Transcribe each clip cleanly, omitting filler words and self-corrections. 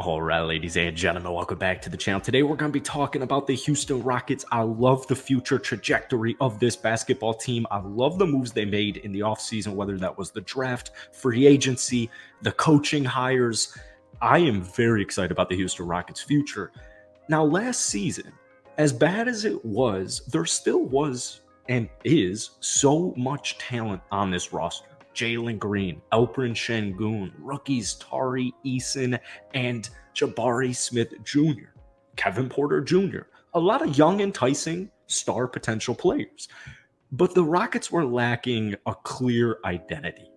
All right, ladies and gentlemen, welcome back to the channel. Today, we're going to be talking about the Houston Rockets. I love the future trajectory of this basketball team. I love the moves they made in the offseason, whether that was the draft, free agency, the coaching hires. I am very excited about the Houston Rockets' future. Now, last season, as bad as it was, there still was and is so much talent on this roster. Jalen Green, Alperen Sengun, rookies Tari Eason, and Jabari Smith Jr., Kevin Porter Jr., a lot of young, enticing star potential players. But the Rockets were lacking a clear identity.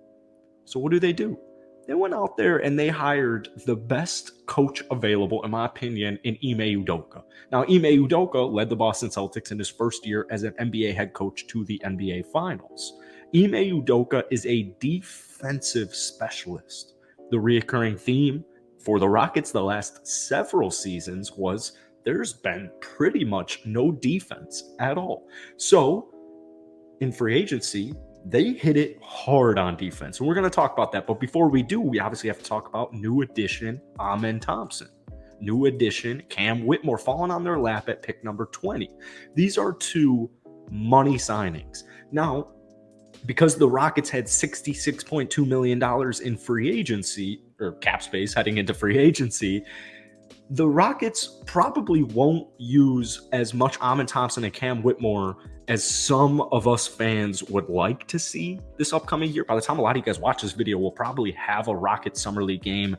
So what do? They went out there and they hired the best coach available, in my opinion, in Ime Udoka. Now, Ime Udoka led the Boston Celtics in his first year as an NBA head coach to the NBA Finals. Ime Udoka is a defensive specialist. The reoccurring theme for the Rockets the last several seasons was there's been pretty much no defense at all. So in free agency, they hit it hard on defense. And we're going to talk about that. But before we do, we obviously have to talk about new addition Amen Thompson. New addition Cam Whitmore falling on their lap at pick number 20. These are two money signings. Now, because the Rockets had $66.2 million in free agency, or cap space heading into free agency, the Rockets probably won't use as much Amen Thompson and Cam Whitmore as some of us fans would like to see this upcoming year. By the time a lot of you guys watch this video, we'll probably have a Rockets Summer League game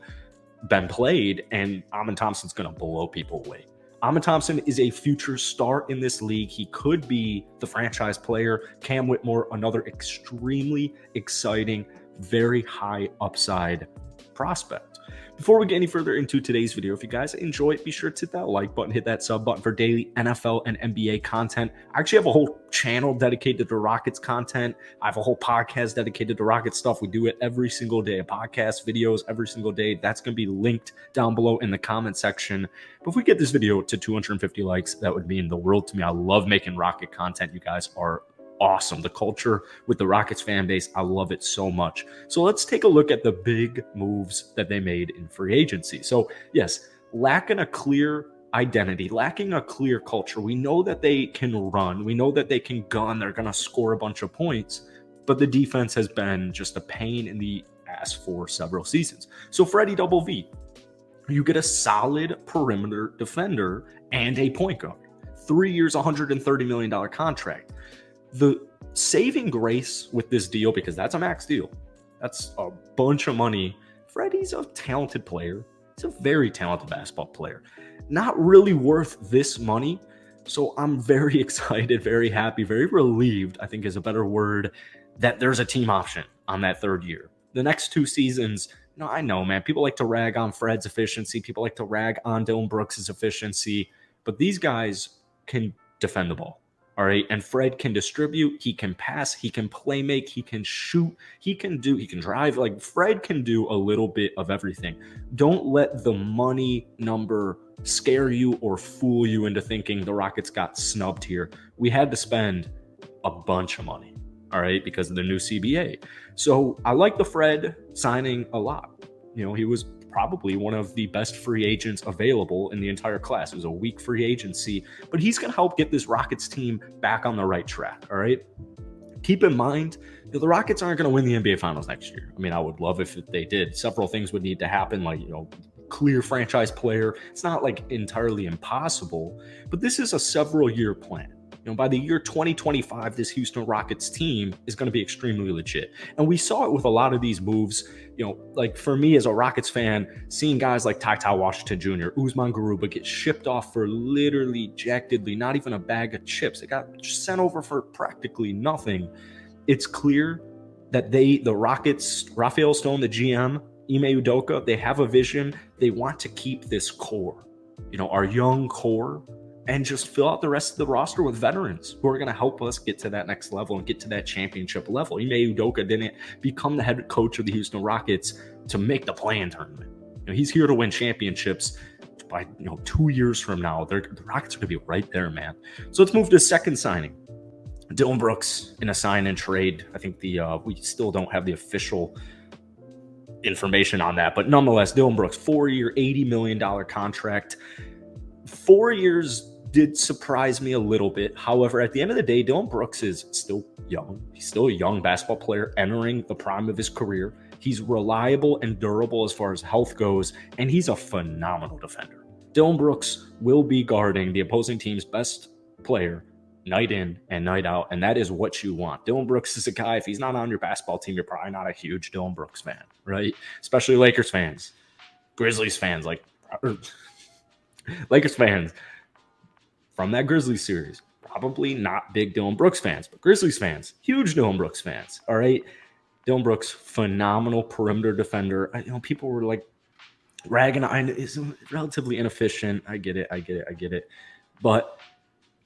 been played, and Amen Thompson's going to blow people away. Amen Thompson is a future star in this league. He could be the franchise player. Cam Whitmore, another extremely exciting, very high upside prospect. Before we get any further into today's video, if you guys enjoy it, be sure to hit that like button, hit that sub button for daily NFL and NBA content. I actually have a whole channel dedicated to Rockets content. I have a whole podcast dedicated to Rockets stuff. We do it every single day, podcast videos every single day. That's going to be linked down below in the comment section. But if we get this video to 250 likes, that would mean the world to me. I love making Rocket content. You guys are awesome. The culture with the Rockets fan base, I love it so much. So let's take a look at the big moves that they made in free agency. So yes, lacking a clear identity, lacking a clear culture. We know that they can run. We know that they can gun. They're going to score a bunch of points, but the defense has been just a pain in the ass for several seasons. So Freddie Double V, you get a solid perimeter defender and a point guard. 3 years, $130 million contract. The saving grace with this deal, because that's a max deal, that's a bunch of money. Freddie's a talented player. He's a very talented basketball player. Not really worth this money. So I'm very excited, very happy, very relieved, I think is a better word, that there's a team option on that third year. The next 2 seasons, I know, man, people like to rag on Fred's efficiency. People like to rag on Dillon Brooks' efficiency. But these guys can defend the ball. All right. And Fred can distribute. He can pass. He can play make. He can shoot. He can drive. Like, Fred can do a little bit of everything. Don't let the money number scare you or fool you into thinking the Rockets got snubbed here. We had to spend a bunch of money. All right. Because of the new CBA. So I like the Fred signing a lot. He was probably one of the best free agents available in the entire class. It was a weak free agency, but he's going to help get this Rockets team back on the right track. All right. Keep in mind that the Rockets aren't going to win the NBA Finals next year. I mean, I would love if they did. Several things would need to happen, like, clear franchise player. It's not like entirely impossible, but this is a several year plan. By the year 2025, this Houston Rockets team is going to be extremely legit. And we saw it with a lot of these moves. Like, for me as a Rockets fan, seeing guys like Ty Washington Jr., Usman Garuba get shipped off for literally jack diddly, not even a bag of chips. They got sent over for practically nothing. It's clear that the Rockets, Rafael Stone, the GM, Ime Udoka, they have a vision. They want to keep this core, our young core, and just fill out the rest of the roster with veterans who are going to help us get to that next level and get to that championship level. Ime Udoka didn't become the head coach of the Houston Rockets to make the play-in tournament. He's here to win championships. By 2 years from now, the Rockets are going to be right there, man. So let's move to second signing. Dillon Brooks in a sign and trade. I think we still don't have the official information on that. But nonetheless, Dillon Brooks, 4-year, $80 million contract. 4 years did surprise me a little bit. However, at the end of the day, Dillon Brooks is still young. He's still a young basketball player entering the prime of his career. He's reliable and durable as far as health goes, and he's a phenomenal defender. Dillon Brooks will be guarding the opposing team's best player night in and night out, and that is what you want. Dillon Brooks is a guy, if he's not on your basketball team, you're probably not a huge Dillon Brooks fan, right? Especially Lakers fans, Grizzlies fans, Lakers fans from that Grizzlies series, probably not big Dillon Brooks fans, but Grizzlies fans, huge Dillon Brooks fans, all right? Dillon Brooks, phenomenal perimeter defender. People were like ragging on it. It's relatively inefficient. I get it. But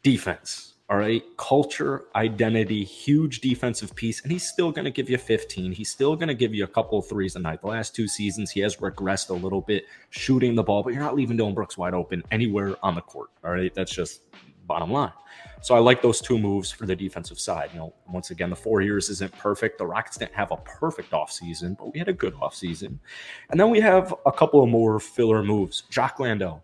defense, all right? Culture, identity, huge defensive piece, and he's still going to give you 15. He's still going to give you a couple of threes a night. The last 2 seasons, he has regressed a little bit shooting the ball, but you're not leaving Dillon Brooks wide open anywhere on the court, all right? That's just bottom line. So I like those 2 moves for the defensive side. Once again, the 4 years isn't perfect. The Rockets didn't have a perfect offseason, but we had a good offseason. And then we have a couple of more filler moves. Jock Landale.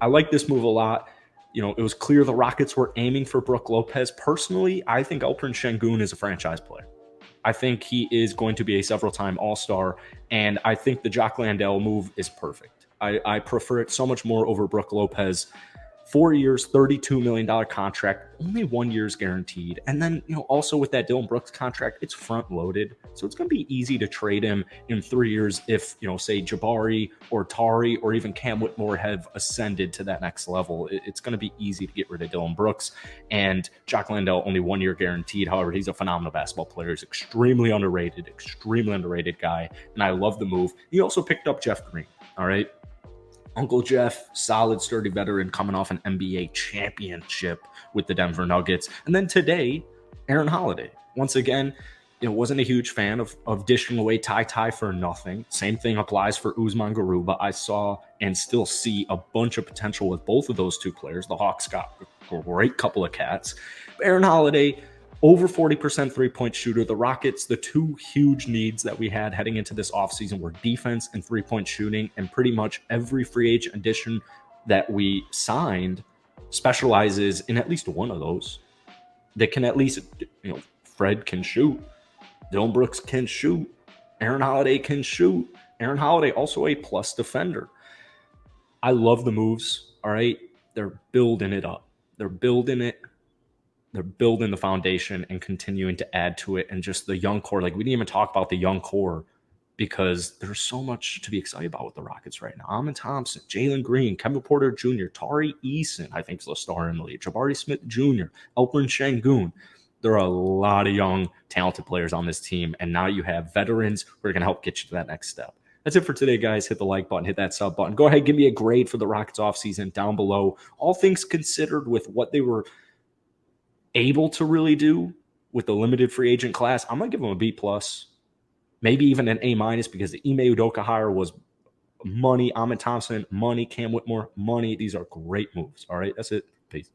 I like this move a lot. It was clear the Rockets were aiming for Brook Lopez. Personally, I think Alperen Sengun is a franchise player. I think he is going to be a several-time All-Star, and I think the Jock Landale move is perfect. I prefer it so much more over Brook Lopez. 4 years, $32 million contract, only 1 year is guaranteed. And then, also with that Dillon Brooks contract, it's front loaded. So it's going to be easy to trade him in 3 years if, say Jabari or Tari or even Cam Whitmore have ascended to that next level. It's going to be easy to get rid of Dillon Brooks. And Jock Landale, only 1 year guaranteed. However, he's a phenomenal basketball player. He's extremely underrated guy. And I love the move. He also picked up Jeff Green, all right? Uncle Jeff, solid, sturdy veteran coming off an NBA championship with the Denver Nuggets. And then today, Aaron Holiday. Once again, wasn't a huge fan of dishing away Ty for nothing. Same thing applies for Usman Garuba. I saw and still see a bunch of potential with both of those 2 players. The Hawks got a great couple of cats. Aaron Holiday, over 40% three-point shooter. The Rockets, the 2 huge needs that we had heading into this offseason were defense and three-point shooting, and pretty much every free agent addition that we signed specializes in at least one of those. They can at least, Fred can shoot. Dillon Brooks can shoot. Aaron Holiday can shoot. Aaron Holiday, also a plus defender. I love the moves, all right? They're building it up. They're building the foundation and continuing to add to it. And just the young core, we didn't even talk about the young core because there's so much to be excited about with the Rockets right now. Amin Thompson, Jalen Green, Kevin Porter Jr., Tari Eason, I think is the star in the league, Jabari Smith Jr., Alperen Sengun. There are a lot of young, talented players on this team. And now you have veterans who are going to help get you to that next step. That's it for today, guys. Hit the like button, hit that sub button. Go ahead, give me a grade for the Rockets offseason down below. All things considered with what they were able to really do with the limited free agent class, I'm going to give them a B+, maybe even an A- because the Ime Udoka hire was money. Amin Thompson, money. Cam Whitmore, money. These are great moves. All right, that's it. Peace.